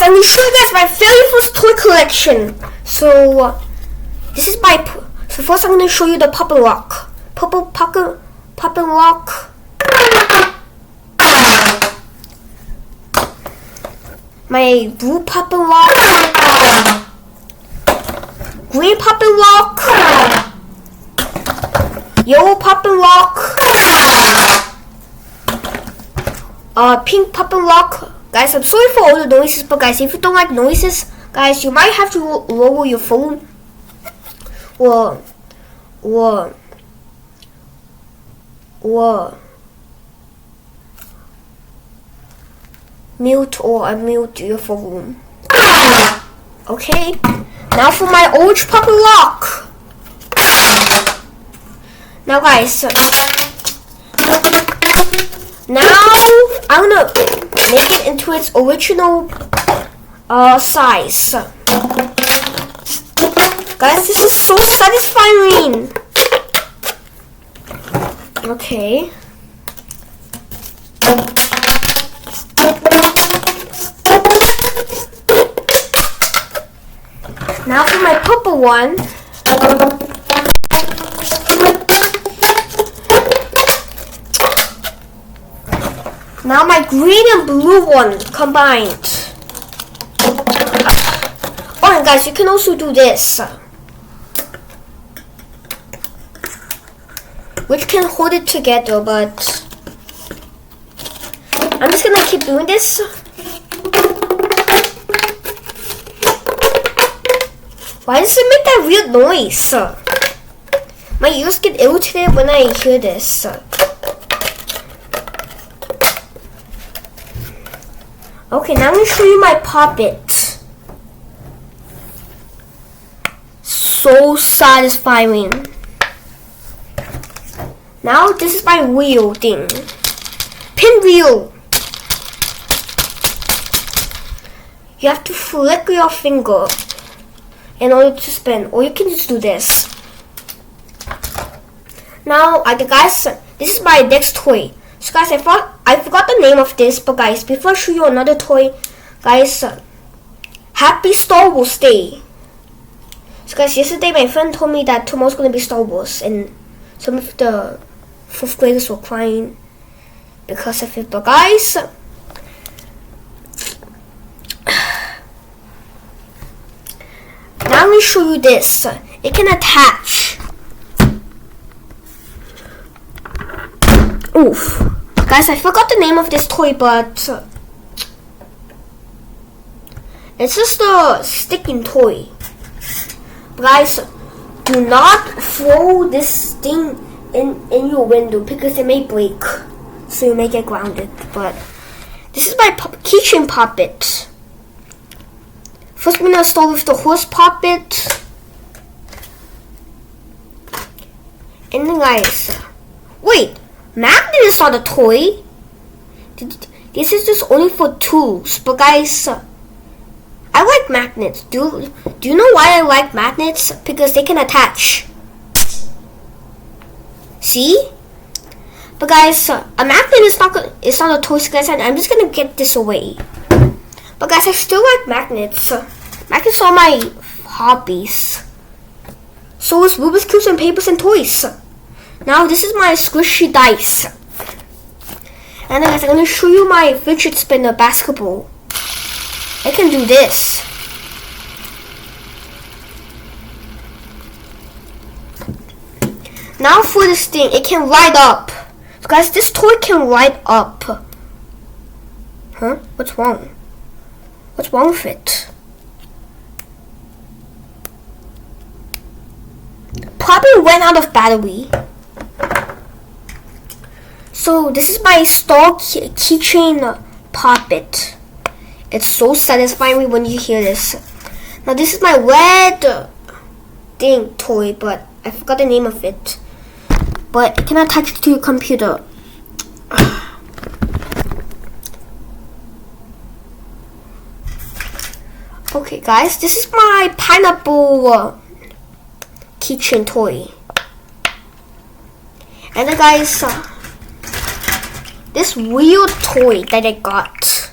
I'm gonna show you guys my very first toy collection. So this is my. So first I'm gonna show you the Pop and Lock. Pop and Lock. My blue Pop and Lock. Green Pop and Lock. Yellow Pop and Lock. Pink Pop and Lock. Guys, I'm sorry for all the noises, but guys, if you don't like noises, guys, you might have to lower your phone or mute or unmute your phone. Okay, now for my orange Pop and Lock. Now guys, now I'm gonna make it into its original size. Guys, this is so satisfying. Okay. Now for my purple one. Now my green and blue one combined. Oh, and guys, you can also do this, which can hold it together, but I'm just gonna keep doing this. Why does it make that weird noise? My ears get irritated when I hear this. Okay, now I'm going to show you my Pop-It. So satisfying. Now this is my wheel thing. Pinwheel. You have to flick your finger in order to spin, or you can just do this. Now, guys, this is my next toy. So guys, I forgot the name of this, but guys, before I show you another toy, guys, happy Star Wars Day. So guys, yesterday my friend told me that tomorrow's gonna be Star Wars, and some of the 4th graders were crying because of it. But guys, now I'm gonna show you this. It can attach. Oof. Guys, I forgot the name of this toy, but it's just a sticking toy. Guys, do not throw this thing in your window because it may break, so you may get grounded. But this is my keychain Pop-It. First, we're gonna start with the horse Pop-It, and then guys, wait. Magnet is not a toy. This is just only for tools. But guys, I like magnets. Do you know why I like magnets? Because they can attach. See? But guys, a magnet is not a toy, so guys. I'm just gonna get this away. But guys, I still like magnets. Magnets are my hobbies. So is Rubik's Cubes and papers and toys. Now this is my squishy dice. And then guys, I'm going to show you my fidget spinner basketball. I can do this. Now for this thing, it can light up. So guys, this toy can light up. Huh? What's wrong? What's wrong with it? Probably went out of battery. So this is my Star keychain Pop-It. It's so satisfying when you hear this. Now this is my red thing toy, but I forgot the name of it. But it can attach to your computer. Okay guys, this is my pineapple keychain toy. And then guys, this weird toy that I got.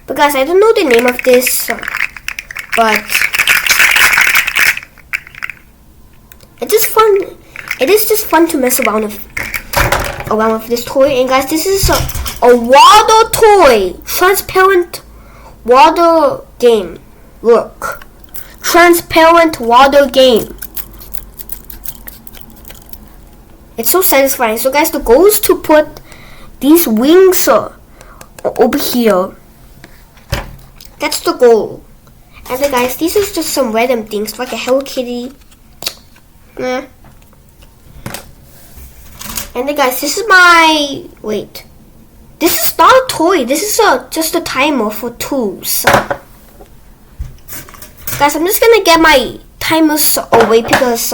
But guys, I don't know the name of this, but it is fun. It is just fun to mess around with this toy. And guys, this is a water toy, transparent water game. Look, transparent water game. It's so satisfying. So guys, the goal is to put these wings over here. That's the goal. And then guys, these are just some random things like a Hello Kitty. And then guys, this is my, wait. This is not a toy. This is just a timer for tools. Guys, I'm just gonna get my timers away because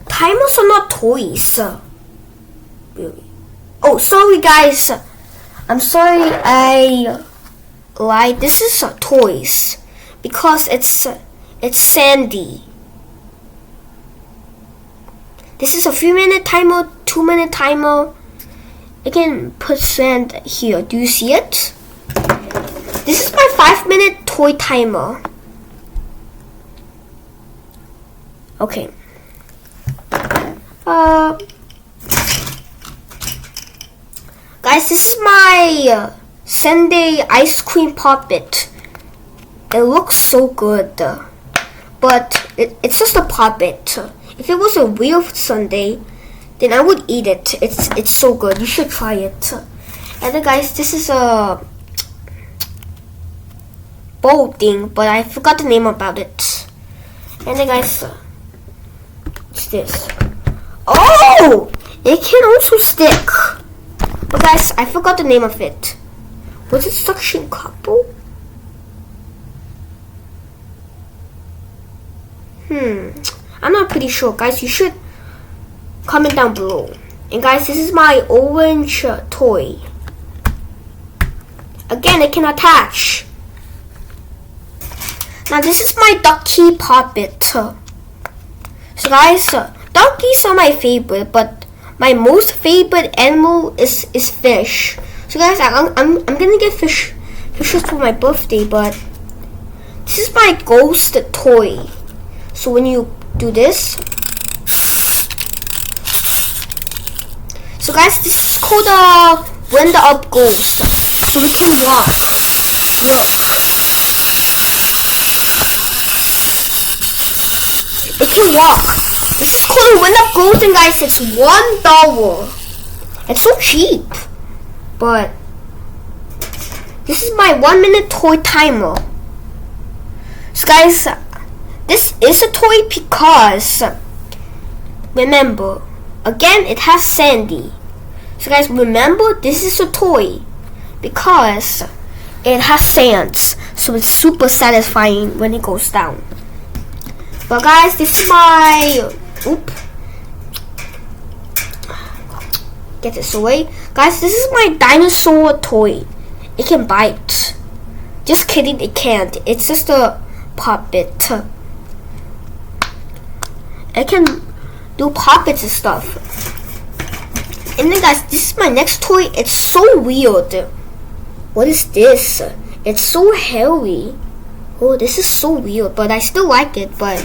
timers are not toys. Really. Oh, sorry guys. I'm sorry I lied. This is toys because it's sandy. This is a 3-minute timer, 2-minute timer. I can put sand here. Do you see it? This is my 5-minute toy timer. Okay. Guys, this is my sundae ice cream poppet. It looks so good, but it's just a poppet. If it was a real sundae, then I would eat it. It's so good. You should try it. And then guys, this is a bowl thing, but I forgot the name about it. And then guys, what's this? Oh! It can also stick. But guys, I forgot the name of it. Was it suction couple? I'm not pretty sure. Guys, you should comment down below. And guys, this is my orange toy. Again, it can attach. Now this is my ducky poppet. So guys, donkeys are my favorite, but my most favorite animal is fish. So guys, I'm gonna get fishes for my birthday, but this is my ghost toy. So when you do this, so guys, this is called a Wind Up Ghost. So we can walk. Look, it can walk. This is called a Wind Up Ghost, and guys, it's $1. It's so cheap. But this is my 1-minute toy timer. So guys, this is a toy because remember, again, it has sandy. So guys, remember, this is a toy because it has sands. So it's super satisfying when it goes down. But guys, this is my get this away. Guys, this is my dinosaur toy. It can bite. Just kidding, it can't. It's just a puppet. It can do puppets and stuff. And then guys, this is my next toy. It's so weird. What is this? It's so hairy. Oh, this is so weird, but I still like it. But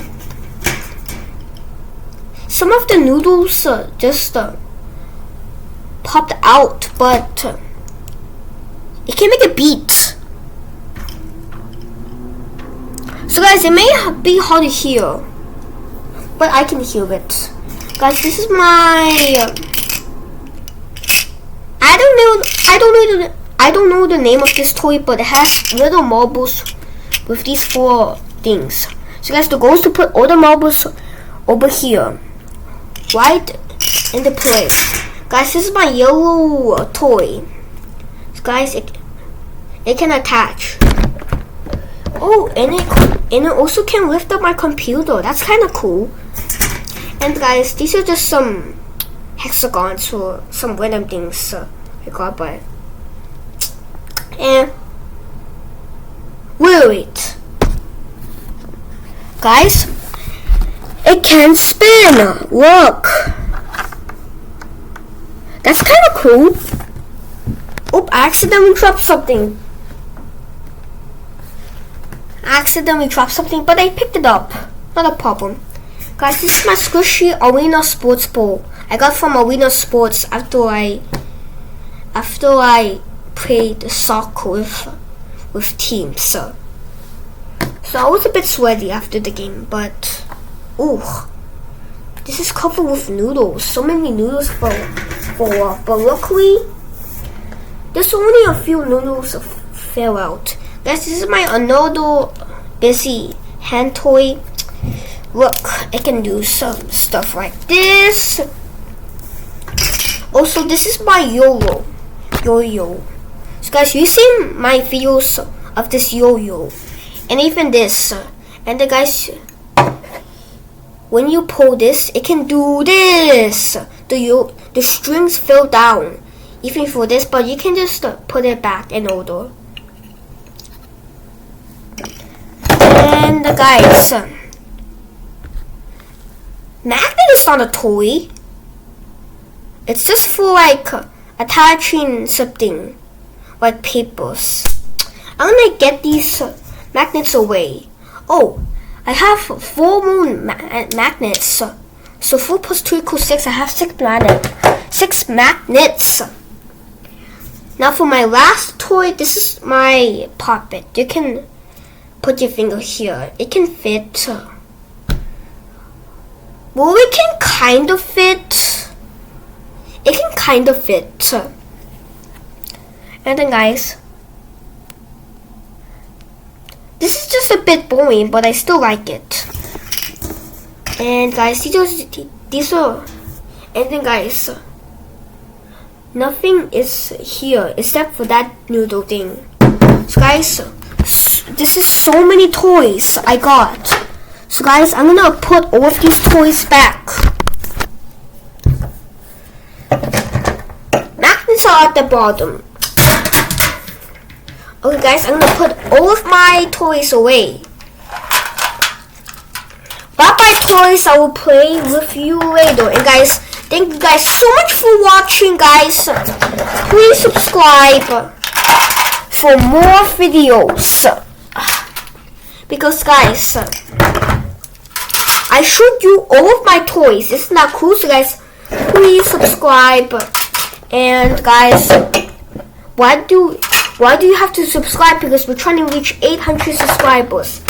some of the noodles just popped out, but it can make a beat. So guys, it may be hard to hear, but I can hear it. Guys, this is my I don't know the name of this toy, but it has little marbles with these 4 things. So guys, the goal is to put all the marbles over here, right in the place. Guys, this is my yellow toy. So guys, it can attach. Oh, and it also can lift up my computer. That's kind of cool. And guys, these are just some hexagons or some random things I got, but and wait, guys, it can spin. Look, that's kind of cool. Oh, I accidentally dropped something. I accidentally dropped something, but I picked it up. Not a problem. Guys, this is my squishy Arena Sports Ball. I got from Arena Sports after I played soccer with teams. So I was a bit sweaty after the game, but ooh, this is covered with noodles. So many noodles but luckily there's only a few noodles fell out. Guys, this is my another busy hand toy. Look, I can do some stuff like this. Also, this is my yo-yo. So guys, you seen my videos of this yo-yo, and even this. And the guys, when you pull this, it can do this. The strings fell down, even for this, but you can just put it back in order. And the guys, magnet is not a toy. It's just for like attaching something like papers. I'm gonna get these magnets away. Oh, I have 4 more magnets. So 4 plus 2 equals 6. I have 6 magnets. Now for my last toy, this is my puppet. You can put your finger here. It can fit. Well, it can kind of fit. It can kind of fit. And then guys, this is just a bit boring, but I still like it. And guys, these are, and then guys, nothing is here except for that noodle thing. So guys, this is so many toys I got. So guys, I'm gonna put all of these toys back. Magnets are at the bottom. Okay guys, I'm gonna put all of my toys away. Bye bye toys, I will play with you later. And guys, thank you guys so much for watching guys. Please subscribe for more videos. Because guys, I showed you all of my toys. Isn't that cool? So guys, please subscribe. And guys, why do you have to subscribe? Because we're trying to reach 800 subscribers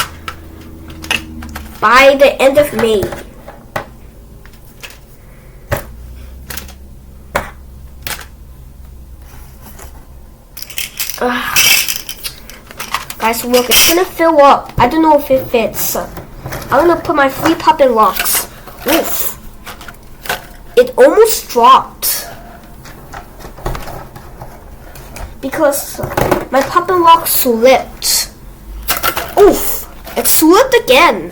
by the end of May. Guys, look, it's gonna fill up. I don't know if it fits. I'm gonna put my 3 puppet locks. Oof. It almost dropped. Because my puppet lock slipped. Oof! It slipped again.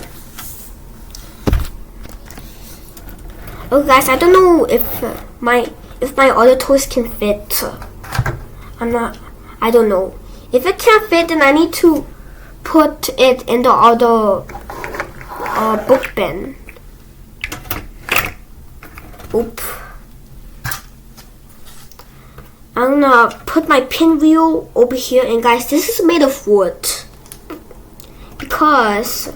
Oh guys, I don't know if my other toys can fit. I don't know. If it can't fit, then I need to put it in the other book bin. Oop. I'm gonna put my pinwheel over here, and guys, this is made of wood because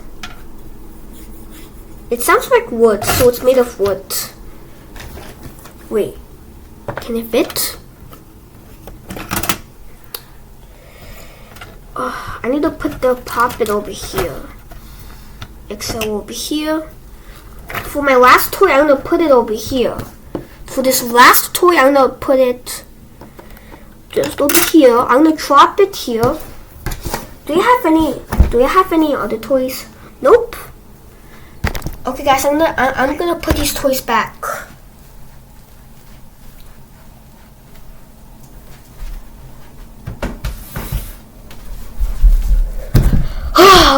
it sounds like wood, so it's made of wood. Wait, can it fit? I need to put the puppet over here. Excel over here. For my last toy, I'm gonna put it over here. For this last toy, I'm gonna put it just over here. I'm gonna drop it here. Do you have any other toys? Nope. Okay guys, I'm gonna put these toys back.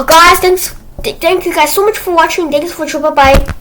Guys, thank you guys so much for watching. Thanks for bye bye.